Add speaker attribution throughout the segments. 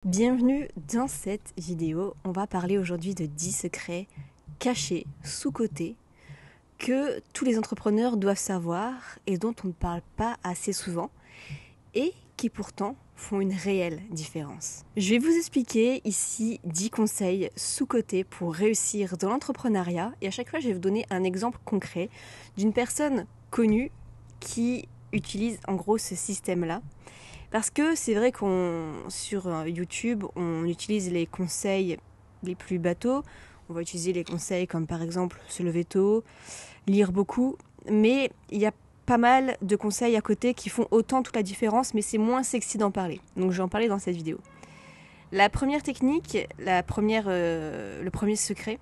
Speaker 1: Bienvenue dans cette vidéo. On va parler aujourd'hui de 10 secrets cachés, sous-cotés, que tous les entrepreneurs doivent savoir et dont on ne parle pas assez souvent et qui pourtant font une réelle différence. Je vais vous expliquer ici 10 conseils sous-cotés pour réussir dans l'entrepreneuriat et à chaque fois je vais vous donner un exemple concret d'une personne connue qui utilise en gros ce système-là. Parce que c'est vrai sur YouTube, on utilise les conseils les plus bateaux. On va utiliser les conseils comme par exemple se lever tôt, lire beaucoup. Mais il y a pas mal de conseils à côté qui font autant toute la différence, mais c'est moins sexy d'en parler. Donc je vais en parler dans cette vidéo. La première technique, le premier secret,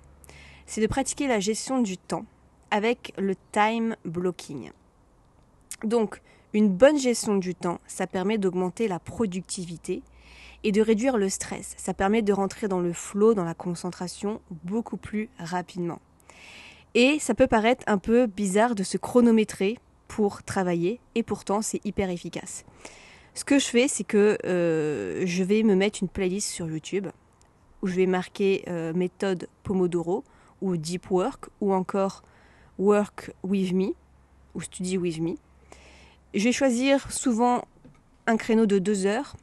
Speaker 1: c'est de pratiquer la gestion du temps avec le time blocking. Donc, une bonne gestion du temps, ça permet d'augmenter la productivité et de réduire le stress. Ça permet de rentrer dans le flow, dans la concentration, beaucoup plus rapidement. Et ça peut paraître un peu bizarre de se chronométrer pour travailler, et pourtant c'est hyper efficace. Ce que je fais, c'est que je vais me mettre une playlist sur YouTube où je vais marquer méthode Pomodoro ou Deep Work ou encore Work With Me ou Study With Me. Je vais choisir souvent un créneau de 2 heures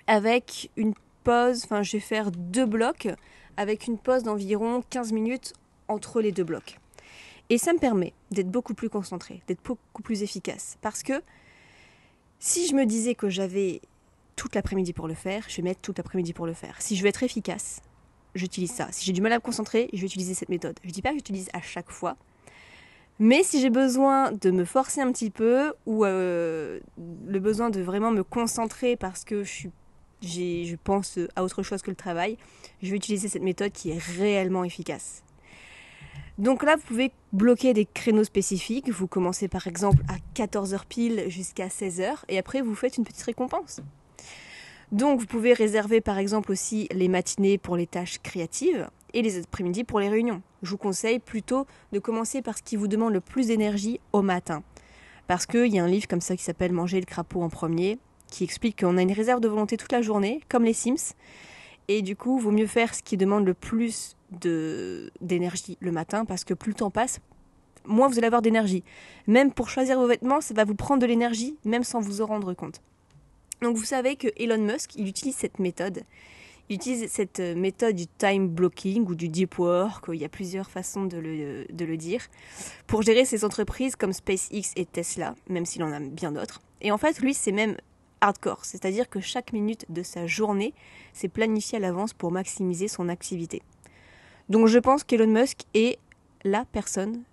Speaker 1: avec une pause, je vais faire 2 blocs avec une pause d'environ 15 minutes entre les 2 blocs. Et ça me permet d'être beaucoup plus concentrée, d'être beaucoup plus efficace. Parce que si je me disais que j'avais toute l'après-midi pour le faire, je vais mettre toute l'après-midi pour le faire. Si je veux être efficace, j'utilise ça. Si j'ai du mal à me concentrer, je vais utiliser cette méthode. Je ne dis pas que j'utilise à chaque fois. Mais si j'ai besoin de me forcer un petit peu ou le besoin de vraiment me concentrer parce que je pense à autre chose que le travail, je vais utiliser cette méthode qui est réellement efficace. Donc là, vous pouvez bloquer des créneaux spécifiques. Vous commencez par exemple à 14h pile jusqu'à 16h et après vous faites une petite récompense. Donc vous pouvez réserver par exemple aussi les matinées pour les tâches créatives et les après-midi pour les réunions. Je vous conseille plutôt de commencer par ce qui vous demande le plus d'énergie au matin. Parce qu'il y a un livre comme ça qui s'appelle « Manger le crapaud en premier » qui explique qu'on a une réserve de volonté toute la journée, comme les Sims. Et du coup, il vaut mieux faire ce qui demande le plus d'énergie le matin parce que plus le temps passe, moins vous allez avoir d'énergie. Même pour choisir vos vêtements, ça va vous prendre de l'énergie, même sans vous en rendre compte. Donc vous savez que Elon Musk, il utilise cette méthode. Il utilise cette méthode du time blocking ou du deep work, il y a plusieurs façons de le dire, pour gérer ses entreprises comme SpaceX et Tesla, même s'il en a bien d'autres. Et en fait, lui, c'est même hardcore, c'est-à-dire que chaque minute de sa journée, c'est planifié à l'avance pour maximiser son activité. Donc je pense qu'Elon Musk est la personne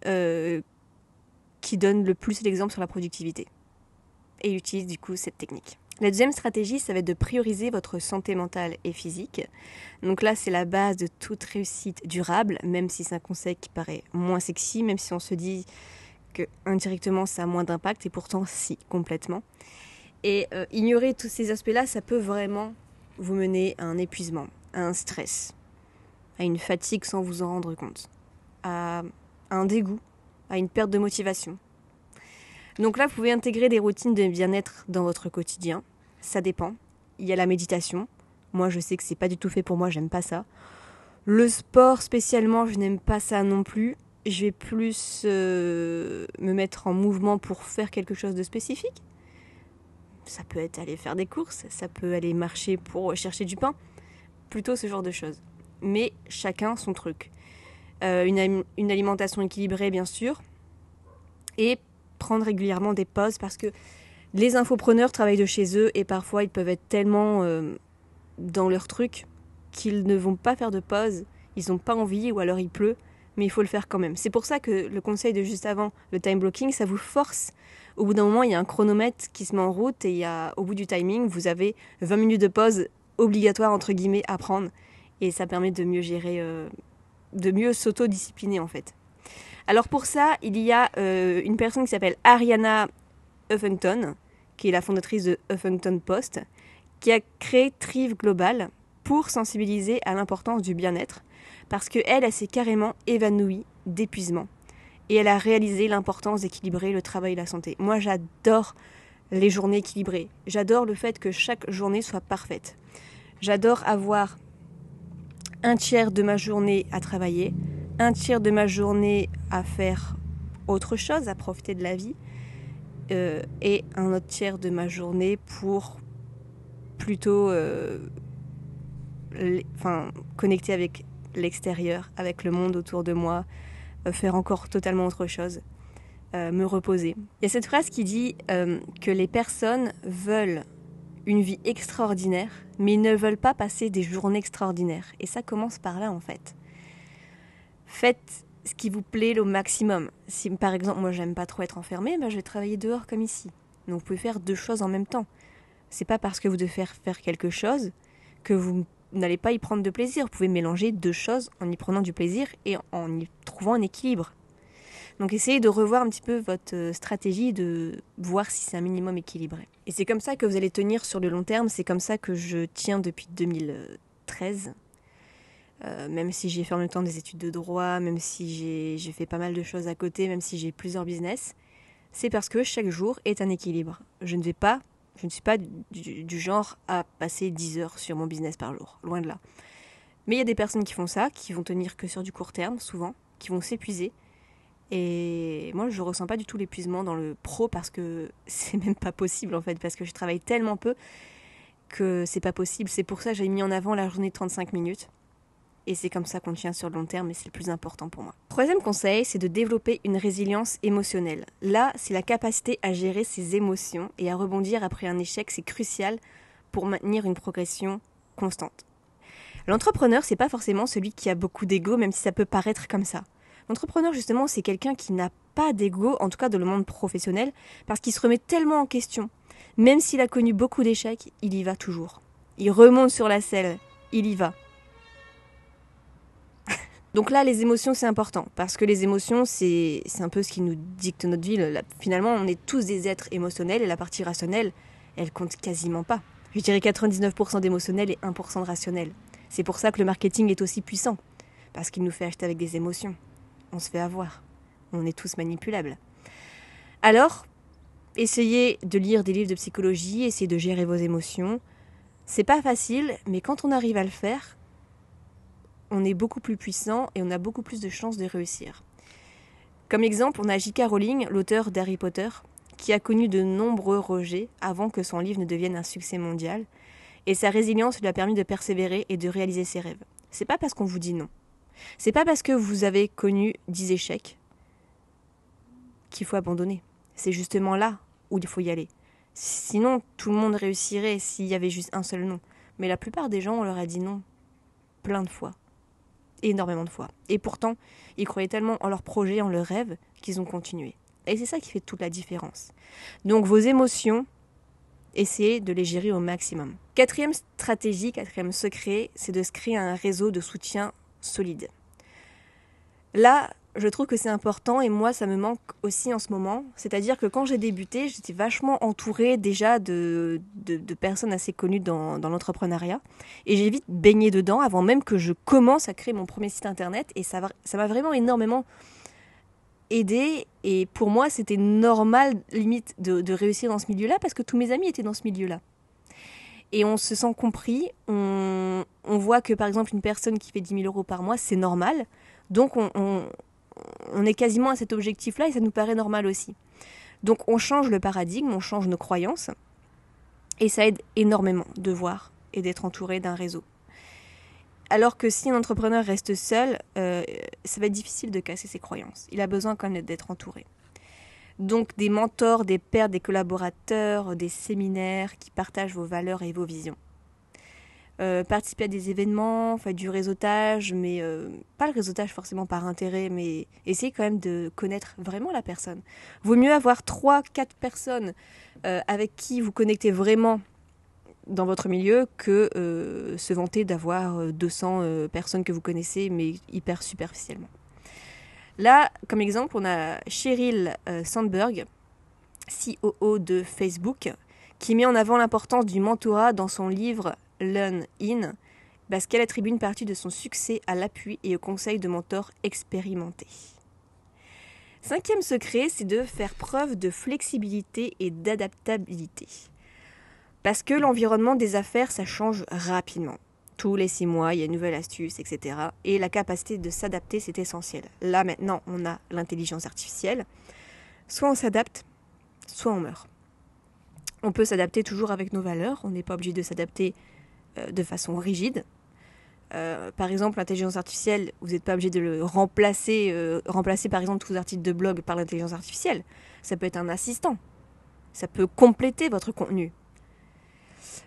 Speaker 1: qui donne le plus l'exemple sur la productivité. Et il utilise du coup cette technique. La deuxième stratégie, ça va être de prioriser votre santé mentale et physique. Donc là, c'est la base de toute réussite durable, même si c'est un conseil qui paraît moins sexy, même si on se dit que indirectement ça a moins d'impact, et pourtant si, complètement. Et ignorer tous ces aspects-là, ça peut vraiment vous mener à un épuisement, à un stress, à une fatigue sans vous en rendre compte, à un dégoût, à une perte de motivation. Donc là, vous pouvez intégrer des routines de bien-être dans votre quotidien. Ça dépend. Il y a la méditation. Moi, je sais que c'est pas du tout fait pour moi, j'aime pas ça. Le sport, spécialement, je n'aime pas ça non plus. Je vais plus me mettre en mouvement pour faire quelque chose de spécifique. Ça peut être aller faire des courses, ça peut aller marcher pour chercher du pain. Plutôt ce genre de choses. Mais chacun son truc. Une alimentation équilibrée, bien sûr. Et prendre régulièrement des pauses parce que les infopreneurs travaillent de chez eux et parfois ils peuvent être tellement dans leur truc qu'ils ne vont pas faire de pause, ils n'ont pas envie ou alors il pleut, mais il faut le faire quand même. C'est pour ça que le conseil de juste avant, le time blocking, ça vous force. Au bout d'un moment, il y a un chronomètre qui se met en route et au bout du timing, vous avez 20 minutes de pause obligatoire entre guillemets à prendre et ça permet de mieux gérer, de mieux s'auto-discipliner en fait. Alors pour ça, il y a une personne qui s'appelle Arianna Huffington, qui est la fondatrice de Huffington Post, qui a créé Thrive Global pour sensibiliser à l'importance du bien-être, parce qu'elle s'est carrément évanouie d'épuisement. Et elle a réalisé l'importance d'équilibrer le travail et la santé. Moi, j'adore les journées équilibrées. J'adore le fait que chaque journée soit parfaite. J'adore avoir un tiers de ma journée à travailler, un tiers de ma journée à faire autre chose, à profiter de la vie, et un autre tiers de ma journée pour plutôt connecter avec l'extérieur, avec le monde autour de moi, faire encore totalement autre chose, me reposer. Il y a cette phrase qui dit que les personnes veulent une vie extraordinaire, mais ils ne veulent pas passer des journées extraordinaires. Et ça commence par là, en fait. Faites ce qui vous plaît au maximum. Si, par exemple, moi, j'aime pas trop être enfermée, je vais travailler dehors comme ici. Donc, vous pouvez faire 2 choses en même temps. C'est pas parce que vous devez faire quelque chose que vous n'allez pas y prendre de plaisir. Vous pouvez mélanger 2 choses en y prenant du plaisir et en y trouvant un équilibre. Donc essayez de revoir un petit peu votre stratégie, de voir si c'est un minimum équilibré. Et c'est comme ça que vous allez tenir sur le long terme, c'est comme ça que je tiens depuis 2013. Même si j'ai fait en même temps des études de droit, même si j'ai fait pas mal de choses à côté, même si j'ai plusieurs business, c'est parce que chaque jour est un équilibre. Je ne suis pas du genre à passer 10 heures sur mon business par jour, loin de là. Mais il y a des personnes qui font ça, qui vont tenir que sur du court terme, souvent, qui vont s'épuiser. Et moi, je ressens pas du tout l'épuisement dans le pro parce que c'est même pas possible en fait, parce que je travaille tellement peu que c'est pas possible. C'est pour ça que j'ai mis en avant la journée de 35 minutes. Et c'est comme ça qu'on tient sur le long terme et c'est le plus important pour moi. Troisième conseil, c'est de développer une résilience émotionnelle. Là, c'est la capacité à gérer ses émotions et à rebondir après un échec, c'est crucial pour maintenir une progression constante. L'entrepreneur, c'est pas forcément celui qui a beaucoup d'ego, même si ça peut paraître comme ça. L'entrepreneur, justement, c'est quelqu'un qui n'a pas d'ego, en tout cas dans le monde professionnel, parce qu'il se remet tellement en question. Même s'il a connu beaucoup d'échecs, il y va toujours. Il remonte sur la selle, il y va. Donc là, les émotions, c'est important, parce que les émotions, c'est un peu ce qui nous dicte notre vie. Finalement, on est tous des êtres émotionnels, et la partie rationnelle, elle compte quasiment pas. Je dirais 99% d'émotionnel et 1% de rationnel. C'est pour ça que le marketing est aussi puissant, parce qu'il nous fait acheter avec des émotions. On se fait avoir. On est tous manipulables. Alors, essayez de lire des livres de psychologie, essayez de gérer vos émotions. C'est pas facile, mais quand on arrive à le faire, on est beaucoup plus puissant et on a beaucoup plus de chances de réussir. Comme exemple, on a J.K. Rowling, l'auteur d'Harry Potter, qui a connu de nombreux rejets avant que son livre ne devienne un succès mondial. Et sa résilience lui a permis de persévérer et de réaliser ses rêves. C'est pas parce qu'on vous dit non. C'est pas parce que vous avez connu 10 échecs qu'il faut abandonner. C'est justement là où il faut y aller. Sinon, tout le monde réussirait s'il y avait juste un seul non. Mais la plupart des gens, on leur a dit non plein de fois. Énormément de fois. Et pourtant, ils croyaient tellement en leur projet, en leur rêve, qu'ils ont continué. Et c'est ça qui fait toute la différence. Donc vos émotions, essayez de les gérer au maximum. Quatrième stratégie, quatrième secret, c'est de se créer un réseau de soutien solide. Là, je trouve que c'est important et moi, ça me manque aussi en ce moment. C'est-à-dire que quand j'ai débuté, j'étais vachement entourée déjà de personnes assez connues dans l'entrepreneuriat. Et j'ai vite baigné dedans avant même que je commence à créer mon premier site internet. Et ça m'a vraiment énormément aidée. Et pour moi, c'était normal, limite, de réussir dans ce milieu-là parce que tous mes amis étaient dans ce milieu-là. Et on se sent compris, on voit que par exemple une personne qui fait 10 000 euros par mois, c'est normal. Donc on est quasiment à cet objectif-là et ça nous paraît normal aussi. Donc on change le paradigme, on change nos croyances et ça aide énormément de voir et d'être entouré d'un réseau. Alors que si un entrepreneur reste seul, ça va être difficile de casser ses croyances. Il a besoin quand même d'être entouré. Donc des mentors, des pairs, des collaborateurs, des séminaires qui partagent vos valeurs et vos visions. Participer à des événements, faire du réseautage, mais pas le réseautage forcément par intérêt, mais essayer quand même de connaître vraiment la personne. Vaut mieux avoir 3-4 personnes avec qui vous connectez vraiment dans votre milieu que se vanter d'avoir 200 personnes que vous connaissez, mais hyper superficiellement. Là, comme exemple, on a Sheryl Sandberg, COO de Facebook, qui met en avant l'importance du mentorat dans son livre Lean In, parce qu'elle attribue une partie de son succès à l'appui et au conseil de mentors expérimentés. Cinquième secret, c'est de faire preuve de flexibilité et d'adaptabilité. Parce que l'environnement des affaires, ça change rapidement. Tous les 6 mois, il y a une nouvelle astuce, etc. Et la capacité de s'adapter, c'est essentiel. Là, maintenant, on a l'intelligence artificielle. Soit on s'adapte, soit on meurt. On peut s'adapter toujours avec nos valeurs. On n'est pas obligé de s'adapter de façon rigide. Par exemple, l'intelligence artificielle, vous n'êtes pas obligé de le remplacer par exemple tous vos articles de blog par l'intelligence artificielle. Ça peut être un assistant. Ça peut compléter votre contenu.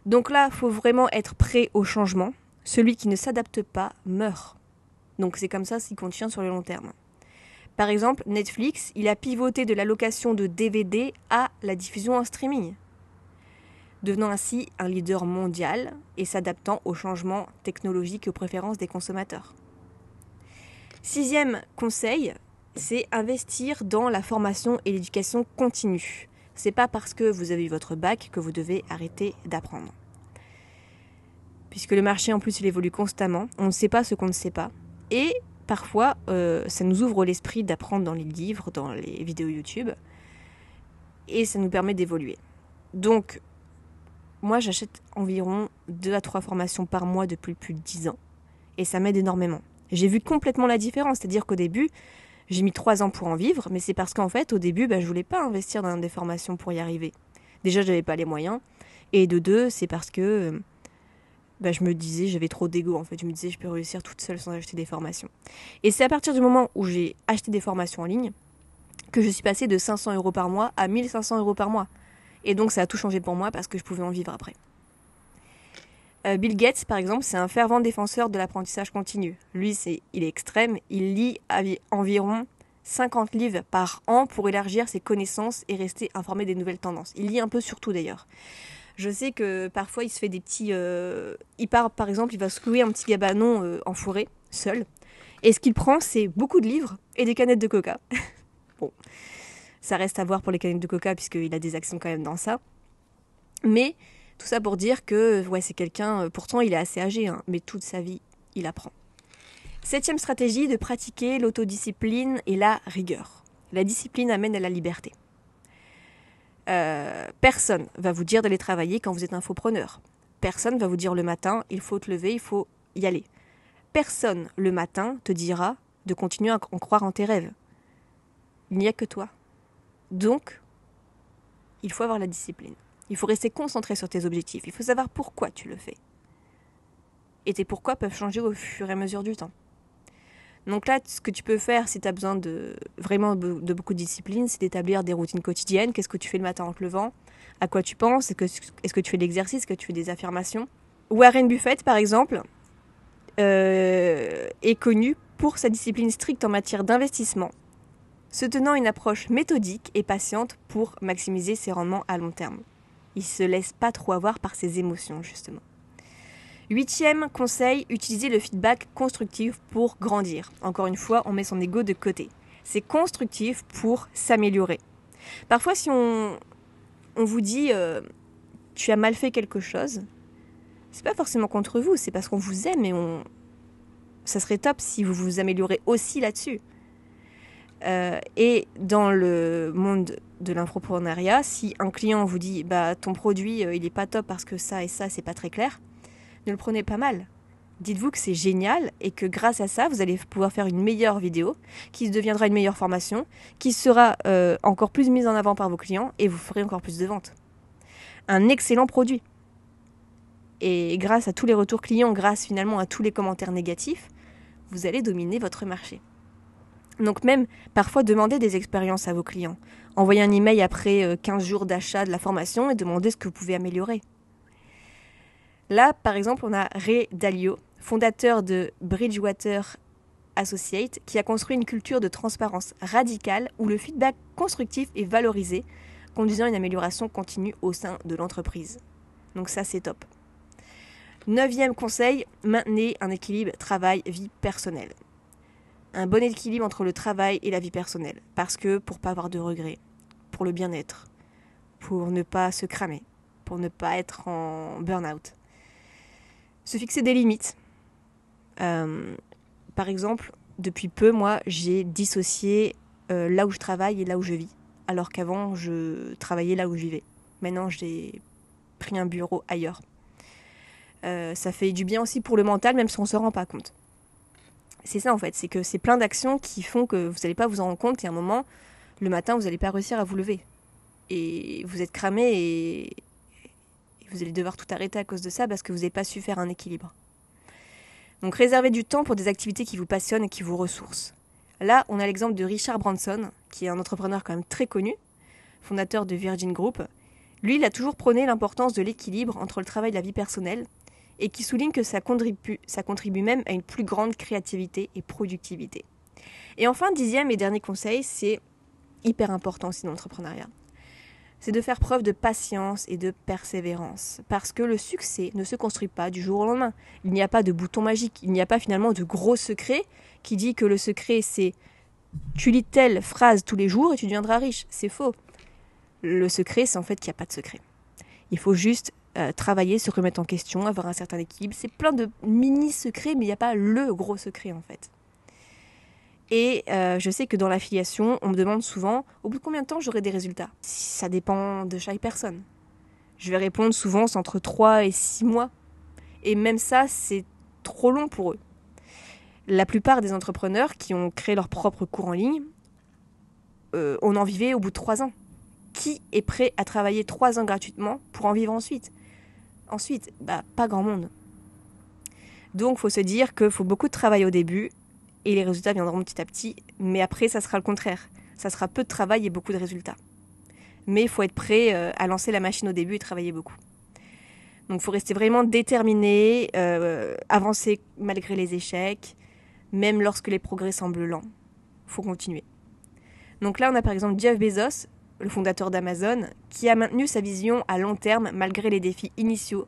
Speaker 1: Donc là, il faut vraiment être prêt au changement. Celui qui ne s'adapte pas meurt. Donc c'est comme ça qu'il contient sur le long terme. Par exemple, Netflix, il a pivoté de la location de DVD à la diffusion en streaming, devenant ainsi un leader mondial et s'adaptant aux changements technologiques et aux préférences des consommateurs. 6e conseil, c'est investir dans la formation et l'éducation continue. C'est pas parce que vous avez eu votre bac que vous devez arrêter d'apprendre. Puisque le marché, en plus, il évolue constamment. On ne sait pas ce qu'on ne sait pas. Et parfois, ça nous ouvre l'esprit d'apprendre dans les livres, dans les vidéos YouTube. Et ça nous permet d'évoluer. Donc, moi, j'achète environ 2 à 3 formations par mois depuis plus de 10 ans. Et ça m'aide énormément. J'ai vu complètement la différence. C'est-à-dire qu'au début, j'ai mis 3 ans pour en vivre. Mais c'est parce qu'en fait, au début, je voulais pas investir dans des formations pour y arriver. Déjà, je n'avais pas les moyens. Et de 2, c'est parce que je me disais, j'avais trop d'ego en fait. Je me disais, je peux réussir toute seule sans acheter des formations. Et c'est à partir du moment où j'ai acheté des formations en ligne que je suis passée de 500 € par mois à 1500 € par mois. Et donc ça a tout changé pour moi parce que je pouvais en vivre après. Bill Gates, par exemple, c'est un fervent défenseur de l'apprentissage continu. Lui, il est extrême. Il lit environ 50 livres par an pour élargir ses connaissances et rester informé des nouvelles tendances. Il lit un peu sur tout d'ailleurs. Je sais que parfois il se fait des petits... il part par exemple, il va se louer un petit cabanon en forêt, seul. Et ce qu'il prend, c'est beaucoup de livres et des canettes de coca. Bon, ça reste à voir pour les canettes de coca puisqu'il a des actions quand même dans ça. Mais tout ça pour dire que c'est quelqu'un... pourtant il est assez âgé, mais toute sa vie, il apprend. 7e stratégie, de pratiquer l'autodiscipline et la rigueur. La discipline amène à la liberté. Personne va vous dire d'aller travailler quand vous êtes infopreneur. Personne va vous dire le matin, il faut te lever, il faut y aller. Personne le matin te dira de continuer à en croire en tes rêves. Il n'y a que toi. Donc, il faut avoir la discipline. Il faut rester concentré sur tes objectifs. Il faut savoir pourquoi tu le fais. Et tes pourquoi peuvent changer au fur et à mesure du temps. Donc là, ce que tu peux faire si tu as besoin de beaucoup de discipline, c'est d'établir des routines quotidiennes. Qu'est-ce que tu fais le matin en te levant ? À quoi tu penses ? Est-ce que tu fais de l'exercice ? Est-ce que tu fais des affirmations ? Warren Buffett, par exemple, est connu pour sa discipline stricte en matière d'investissement, se tenant une approche méthodique et patiente pour maximiser ses rendements à long terme. Il ne se laisse pas trop avoir par ses émotions, justement. 8e conseil, utiliser le feedback constructif pour grandir. Encore une fois, on met son ego de côté. C'est constructif pour s'améliorer. Parfois, si on vous dit tu as mal fait quelque chose, c'est pas forcément contre vous, c'est parce qu'on vous aime et ça serait top si vous vous améliorez aussi là-dessus. Et dans le monde de l'infoprenariat, si un client vous dit ton produit il est pas top parce que ça et ça c'est pas très clair, ne le prenez pas mal. Dites-vous que c'est génial et que grâce à ça, vous allez pouvoir faire une meilleure vidéo qui deviendra une meilleure formation, qui sera encore plus mise en avant par vos clients et vous ferez encore plus de ventes. Un excellent produit. Et grâce à tous les retours clients, grâce finalement à tous les commentaires négatifs, vous allez dominer votre marché. Donc même, parfois, demandez des expériences à vos clients. Envoyez un email après 15 jours d'achat de la formation et demandez ce que vous pouvez améliorer. Là, par exemple, on a Ray Dalio, fondateur de Bridgewater Associates, qui a construit une culture de transparence radicale où le feedback constructif est valorisé, conduisant à une amélioration continue au sein de l'entreprise. Donc ça, c'est top. 9e conseil, maintenez un équilibre travail-vie personnelle. Un bon équilibre entre le travail et la vie personnelle. Parce que pour ne pas avoir de regrets, pour le bien-être, pour ne pas se cramer, pour ne pas être en burn-out. Se fixer des limites. Par exemple, depuis peu, moi, j'ai dissocié là où je travaille et là où je vis. Alors qu'avant, je travaillais là où je vivais. Maintenant, j'ai pris un bureau ailleurs. Ça fait du bien aussi pour le mental, même si on ne se rend pas compte. C'est ça en fait, c'est que c'est plein d'actions qui font que vous n'allez pas vous en rendre compte et à un moment, le matin, vous n'allez pas réussir à vous lever. Et vous êtes cramé et vous allez devoir tout arrêter à cause de ça parce que vous n'avez pas su faire un équilibre. Donc réservez du temps pour des activités qui vous passionnent et qui vous ressourcent. Là, on a l'exemple de Richard Branson, qui est un entrepreneur quand même très connu, fondateur de Virgin Group. Lui, il a toujours prôné l'importance de l'équilibre entre le travail et la vie personnelle et qui souligne que ça contribue même à une plus grande créativité et productivité. Et enfin, 10e et dernier conseil, c'est hyper important aussi dans l'entrepreneuriat. C'est de faire preuve de patience et de persévérance. Parce que le succès ne se construit pas du jour au lendemain. Il n'y a pas de bouton magique, il n'y a pas finalement de gros secret qui dit que le secret c'est tu lis telle phrase tous les jours et tu deviendras riche. C'est faux. Le secret, c'est en fait qu'il n'y a pas de secret. Il faut juste travailler, se remettre en question, avoir un certain équilibre. C'est plein de mini-secrets, mais il n'y a pas le gros secret en fait. Et je sais que dans l'affiliation, on me demande souvent au bout de combien de temps j'aurai des résultats. Ça dépend de chaque personne. Je vais répondre souvent c'est entre 3 et 6 mois. Et même ça, c'est trop long pour eux. La plupart des entrepreneurs qui ont créé leur propre cours en ligne, on en vivait au bout de 3 ans. Qui est prêt à travailler 3 ans gratuitement pour en vivre ensuite ? Ensuite, pas grand monde. Donc, il faut se dire qu'il faut beaucoup de travail au début et les résultats viendront petit à petit. Mais après, ça sera le contraire. Ça sera peu de travail et beaucoup de résultats. Mais il faut être prêt à lancer la machine au début et travailler beaucoup. Donc, il faut rester vraiment déterminé, avancer malgré les échecs, même lorsque les progrès semblent lents. Il faut continuer. Donc là, on a par exemple Jeff Bezos, le fondateur d'Amazon, qui a maintenu sa vision à long terme malgré les défis initiaux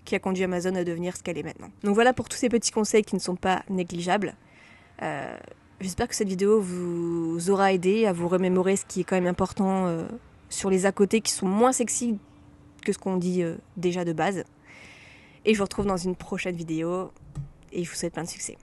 Speaker 1: qui a conduit Amazon à devenir ce qu'elle est maintenant. Donc voilà pour tous ces petits conseils qui ne sont pas négligeables. J'espère que cette vidéo vous aura aidé à vous remémorer ce qui est quand même important sur les à côté qui sont moins sexy que ce qu'on dit déjà de base. Et je vous retrouve dans une prochaine vidéo et je vous souhaite plein de succès.